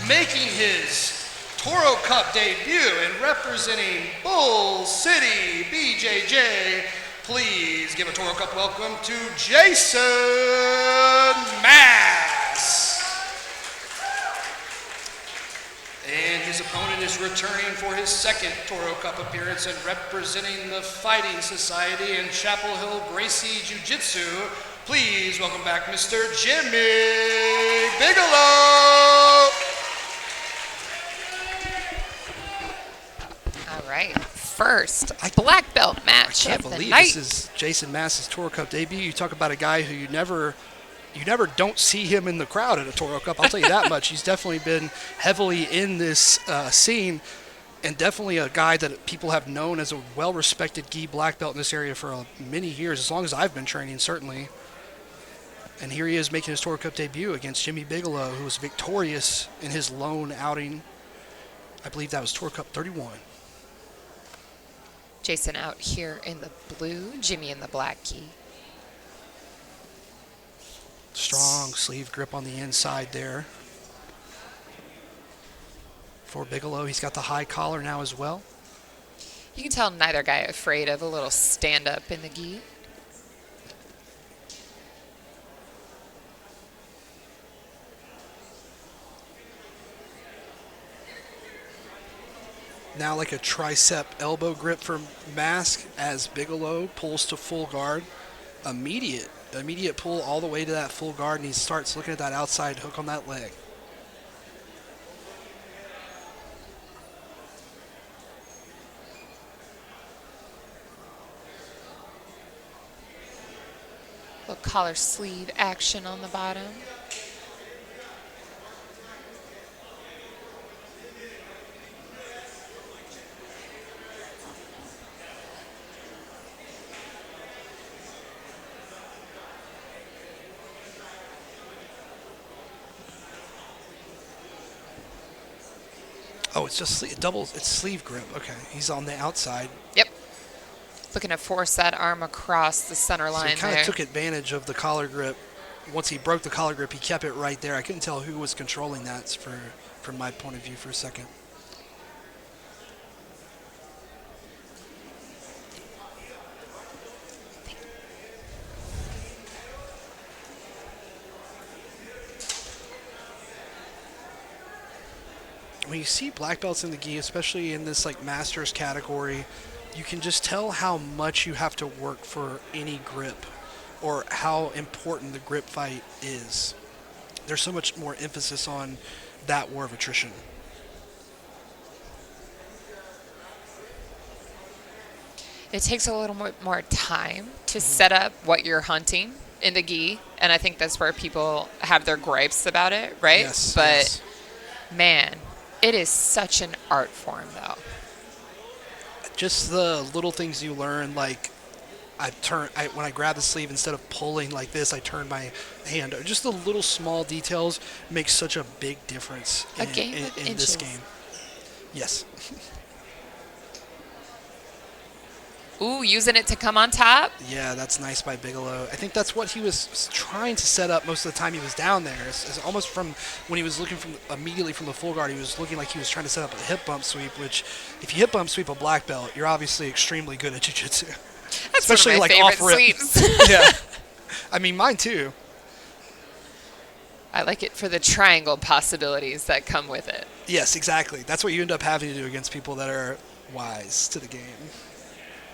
making his Toro Cup debut and representing Bull City BJJ, please give a Toro Cup welcome to Jason Mass. And his opponent is returning for his second Toro Cup appearance and representing the Fighting Society in Chapel Hill Gracie Jiu-Jitsu. Please welcome back Mr. Jimmy Bigelow. All right, first black belt match I of can't the believe night. this is Jason Mass's Toro Cup debut. You talk about a guy who you never don't see him in the crowd at a Toro Cup. I'll tell you that much. He's definitely been heavily in this scene, and definitely a guy that people have known as a well-respected gi black belt in this area for many years, as long as I've been training, certainly. And here he is making his Toro Cup debut against Jimmy Bigelow, who was victorious in his lone outing. I believe that was Toro Cup 31. Jason out here in the blue, Jimmy in the black gi. Strong sleeve grip on the inside there. For Bigelow, he's got the high collar now as well. You can tell neither guy afraid of a little stand-up in the gi. Now like a tricep elbow grip for Mask as Bigelow pulls to full guard. Immediate pull all the way to that full guard, and he starts looking at that outside hook on that leg. Little collar sleeve action on the bottom. Oh, it's just it's sleeve grip. Okay, he's on the outside. Yep. Looking to force that arm across the center line So he kind there. of took advantage of the collar grip. Once he broke the collar grip, he kept it right there. I couldn't tell who was controlling that from my point of view for a second. When you see black belts in the gi, especially in this like masters category, you can just tell how much you have to work for any grip, or how important the grip fight is. There's so much more emphasis on that war of attrition. It takes a little more time to set up what you're hunting in the gi, and I think that's where people have their gripes about it, right? Yes. But yes. man, it is such an art form, though. Just the little things you learn, like when I grab the sleeve, instead of pulling like this, I turn my hand. Just the little small details make such a big difference in this game. Yes. Ooh, using it to come on top. Yeah, that's nice by Bigelow. I think that's what he was trying to set up most of the time he was down there. It's almost from when he was looking immediately from the full guard, he was looking like he was trying to set up a hip bump sweep, which if you hip bump sweep a black belt, you're obviously extremely good at jiu-jitsu. That's especially one of my favorite sweeps. Yeah. I mean, mine too. I like it for the triangle possibilities that come with it. Yes, exactly. That's what you end up having to do against people that are wise to the game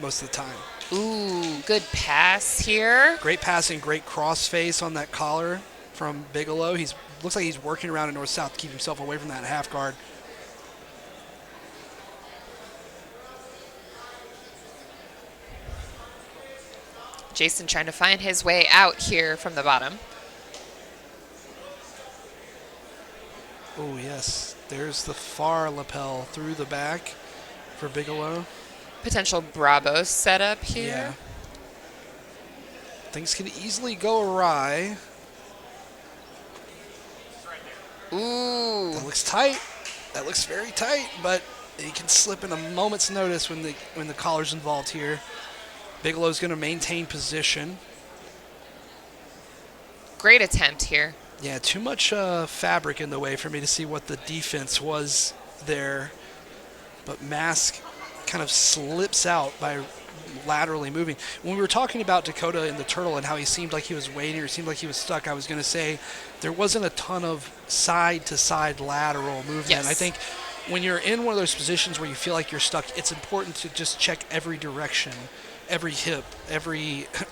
most of the time. Ooh, good pass here. Great passing, great cross face on that collar from Bigelow. Looks like he's working around in north-south to keep himself away from that half guard. Jason trying to find his way out here from the bottom. Oh, yes. There's the far lapel through the back for Bigelow. Potential Bravo setup here. Yeah. Things can easily go awry. Ooh. That looks tight. That looks very tight, but he can slip in a moment's notice when the collar's involved here. Bigelow's going to maintain position. Great attempt here. Yeah, too much fabric in the way for me to see what the defense was there. But Mask kind of slips out by laterally moving. When we were talking about Dakota and the turtle and how he seemed like he was waiting or seemed like he was stuck, I was going to say there wasn't a ton of side-to-side lateral movement. Yes. I think when you're in one of those positions where you feel like you're stuck, it's important to just check every direction, every hip,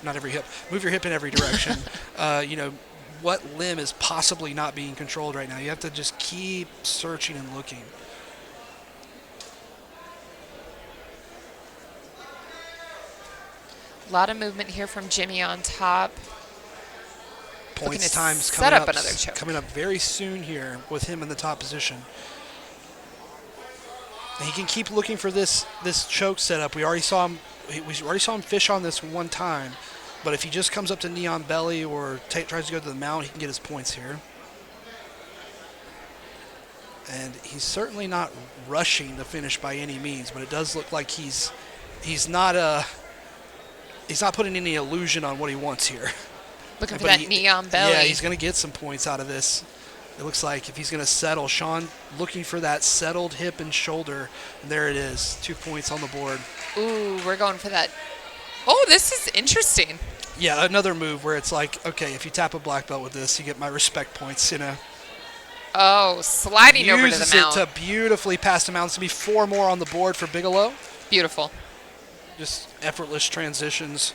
not every hip, move your hip in every direction. What limb is possibly not being controlled right now? You have to just keep searching and looking. A lot of movement here from Jimmy on top. Points to times set up another choke. coming up very soon here with him in the top position. And he can keep looking for this choke setup. We already saw him fish on this one time, but if he just comes up to knee on belly or tries to go to the mount, he can get his points here. And he's certainly not rushing the finish by any means, but it does look like he's not putting any illusion on what he wants here. Looking for that knee on belly. Yeah, he's going to get some points out of this. It looks like if he's going to settle, Sean looking for that settled hip and shoulder. And there it is, 2 points on the board. Ooh, we're going for that. Oh, this is interesting. Yeah, another move where it's like, okay, if you tap a black belt with this, you get my respect points, Oh, sliding over to the Uses mount. it to beautifully pass the mount. It's going to be 4 more on the board for Bigelow. Beautiful. Just effortless transitions.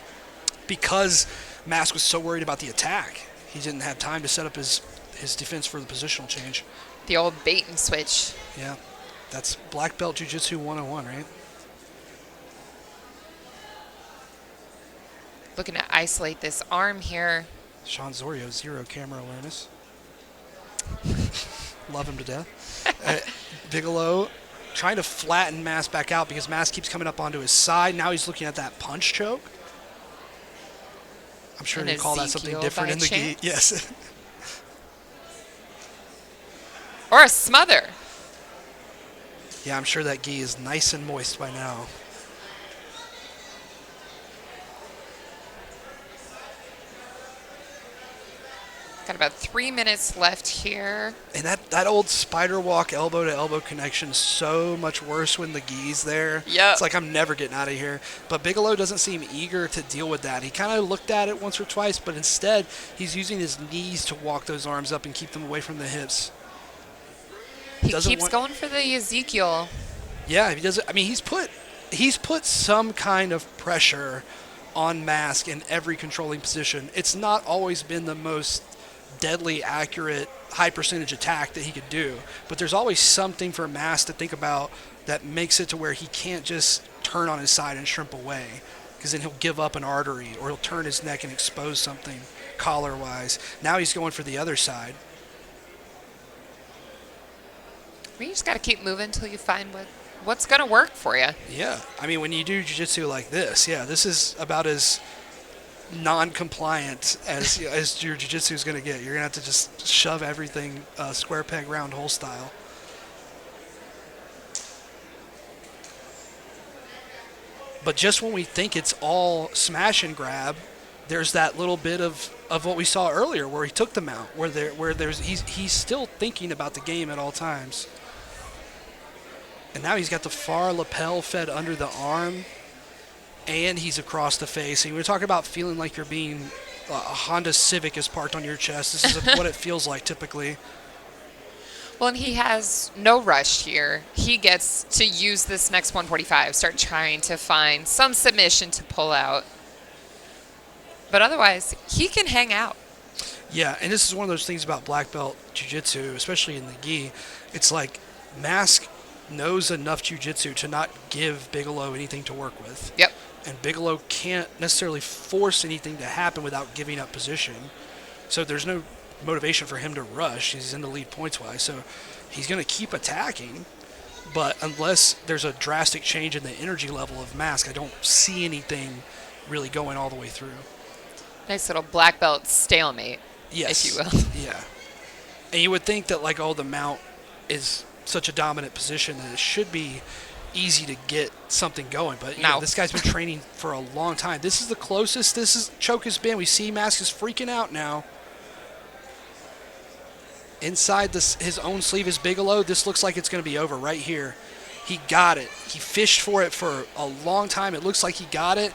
Because Mask was so worried about the attack, he didn't have time to set up his defense for the positional change. The old bait and switch. Yeah, that's Black Belt Jiu-Jitsu 101, right? Looking to isolate this arm here. Sean Zorio, 0 camera awareness. Love him to death. Bigelow trying to flatten Mask back out because Mask keeps coming up onto his side. Now he's looking at that punch choke. I'm sure they call that something different in the gi. Yes. Or a smother. Yeah, I'm sure that gi is nice and moist by now. Got about 3 minutes left here. And that old spider walk elbow to elbow connection is so much worse when the gi's there. Yep. It's like I'm never getting out of here. But Bigelow doesn't seem eager to deal with that. He kind of looked at it once or twice, but instead he's using his knees to walk those arms up and keep them away from the hips. He keeps going for the Ezekiel. Yeah, he doesn't. I mean, he's put some kind of pressure on Mask in every controlling position. It's not always been the most deadly accurate high percentage attack that he could do, but there's always something for Mask to think about that makes it to where he can't just turn on his side and shrimp away, because then he'll give up an artery or he'll turn his neck and expose something collar wise. Now he's going for the other side. You just got to keep moving until you find what's going to work for you. Yeah, I mean, when you do jiu-jitsu like this, this is about as non-compliant as your jiu-jitsu is going to get. You're going to have to just shove everything square peg round hole style. But just when we think it's all smash and grab, there's that little bit of what we saw earlier where he took them out, he's still thinking about the game at all times. And now he's got the far lapel fed under the arm, and he's across the face. And we're talking about feeling like you're being a Honda Civic is parked on your chest. This is what it feels like typically. Well, and he has no rush here. He gets to use this next 145, start trying to find some submission to pull out. But otherwise, he can hang out. Yeah, and this is one of those things about black belt jiu-jitsu, especially in the gi. It's like Mask knows enough jiu-jitsu to not give Bigelow anything to work with. Yep. And Bigelow can't necessarily force anything to happen without giving up position. So there's no motivation for him to rush. He's in the lead points-wise, so he's going to keep attacking. But unless there's a drastic change in the energy level of Mask, I don't see anything really going all the way through. Nice little black belt stalemate, Yes. if you will. Yeah. And you would think that, like, the mount is such a dominant position that it should be easy to get something going. But you know, this guy's been training for a long time. This is the closest choke has been. We see Mask is freaking out now. inside his own sleeve is Bigelow. This looks like it's going to be over right here. He got it. He fished for it for a long time. It looks like he got it.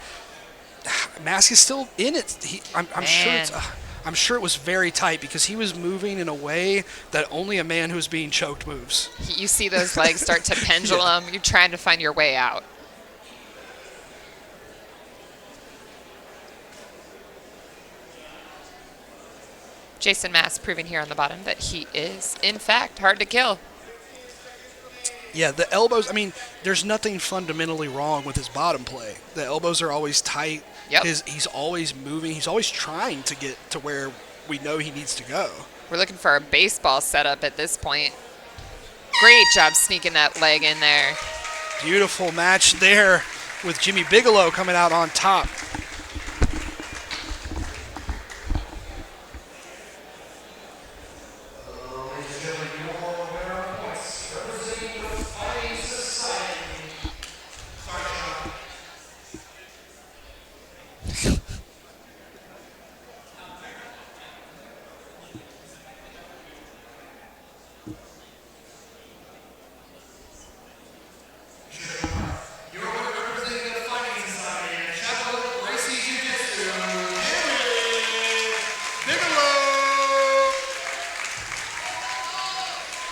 Mask is still in it. I'm sure it was very tight because he was moving in a way that only a man who's being choked moves. You see those legs start to pendulum. Yeah. You're trying to find your way out. Jason Mask proving here on the bottom that he is, in fact, hard to kill. Yeah, the elbows, I mean, there's nothing fundamentally wrong with his bottom play. The elbows are always tight. Yep. He's always moving. He's always trying to get to where we know he needs to go. We're looking for a baseball setup at this point. Great job sneaking that leg in there. Beautiful match there with Jimmy Bigelow coming out on top.